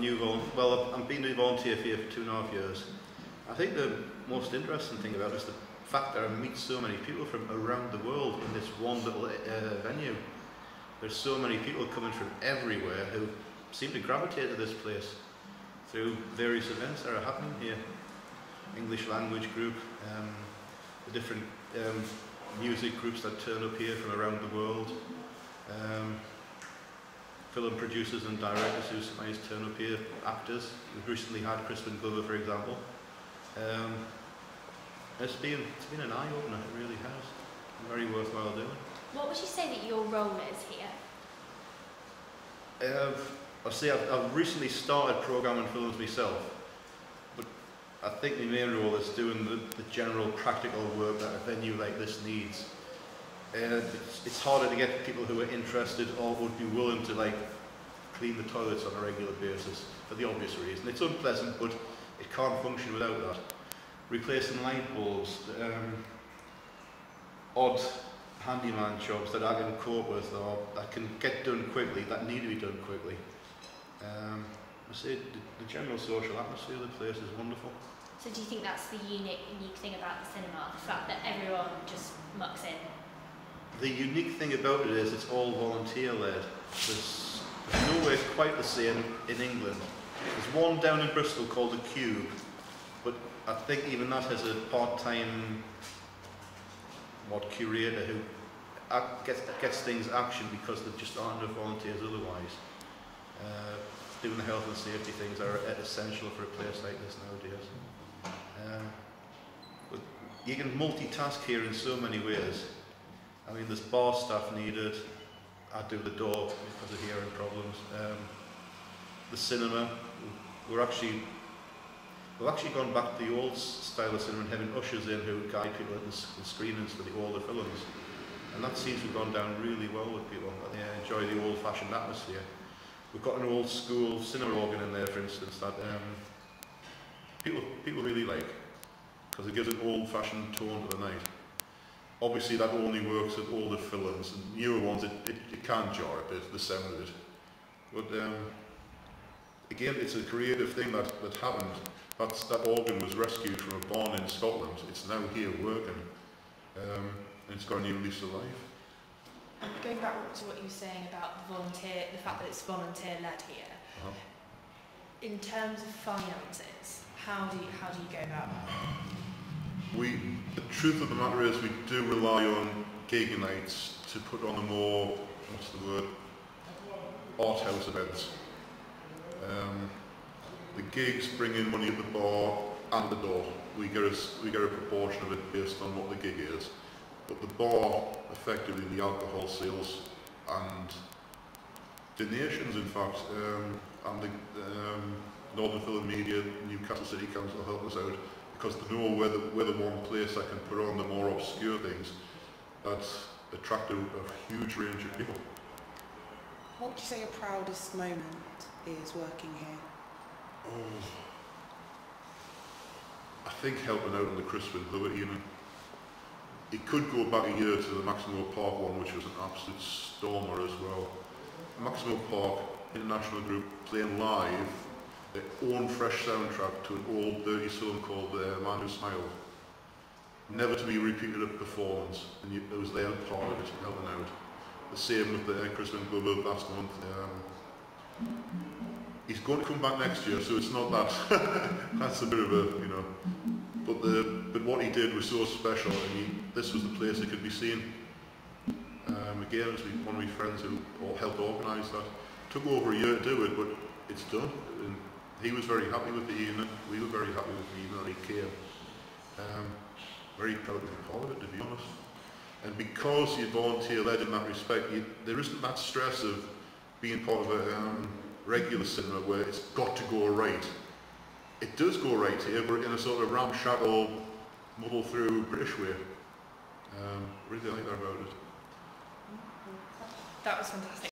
new volunteer. Well, I've been a volunteer here for 2.5 years. I think the most interesting thing about it is the fact that I meet so many people from around the world in this one little venue. There's so many people coming from everywhere who seem to gravitate to this place through various events that are happening here. English language group, the different music groups that turn up here from around the world, film producers and directors who sometimes turn up here, actors. We've recently had Crispin Glover, for example. It's been an eye-opener, it really has. Very worthwhile doing. What would you say that your role is here? I've recently started programming films myself, but I think my main role is doing the general practical work that a venue like this needs. It's harder to get people who are interested or would be willing to clean the toilets on a regular basis for the obvious reason. It's unpleasant, but it can't function without that. Replacing light bulbs, odd handyman jobs that I can cope with or that can get done quickly, that need to be done quickly. I say the general social atmosphere of the place is wonderful. So do you think that's the unique thing about the cinema, the fact that everyone just mucks in? The unique thing about it is it's all volunteer-led. There's nowhere quite the same in England. There's one down in Bristol called The Cube, but I think even that has a part-time curator who gets things action because there just aren't enough volunteers otherwise. Doing the health and safety things are essential for a place like this nowadays. But you can multitask here in so many ways. I mean, there's bar staff needed. I do the door because of hearing problems. The cinema, we've actually gone back to the old style of cinema and having ushers in who guide people at the screenings for the older films, and that seems to have gone down really well with people. They enjoy the old-fashioned atmosphere. We've got an old school cinema organ in there, for instance, that people really like, because it gives an old-fashioned tone to the night. Obviously that only works with older films, and newer ones it can jar a bit, the sound of it. But again, it's a creative thing that happened. That organ was rescued from a barn in Scotland. It's now here working, and it's got a new lease of life. And going back to what you were saying about the fact that it's volunteer-led here, in terms of finances, how do you go about that? The truth of the matter is we do rely on gig nights to put on the more, art house events. The gigs bring in money at the bar and the door. We get a proportion of it based on what the gig is. But the bar, effectively the alcohol sales and donations, in fact, and the Northern Film Media, Newcastle City Council help us out, because they know we're the one place that can put on the more obscure things that attract a huge range of people. What would you say your proudest moment is working here? Oh, I think helping out on the Crispin Glover evening. It could go back a year to the Maximo Park one, which was an absolute stormer as well. Maximo Park International Group playing live their own fresh soundtrack to an old dirty song called Man Who Smiled. Never to be repeated at performance, and it was there part of it, helping out. The same with the Crispin Glover last month. He's going to come back next year, so it's not that. That's a bit of a, but what he did was so special, and this was the place it could be seen. Again, it was one of my friends who helped organise that. Took over a year to do it, but it's done. And he was very happy with the evening. We were very happy with the evening that he came. Very proud to be part of it, to be honest. And because you're volunteer-led in that respect, there isn't that stress of being part of a regular cinema where it's got to go right. It does go right here, but in a sort of ramshackle, muddle-through British way. Really like that about it. That was fantastic.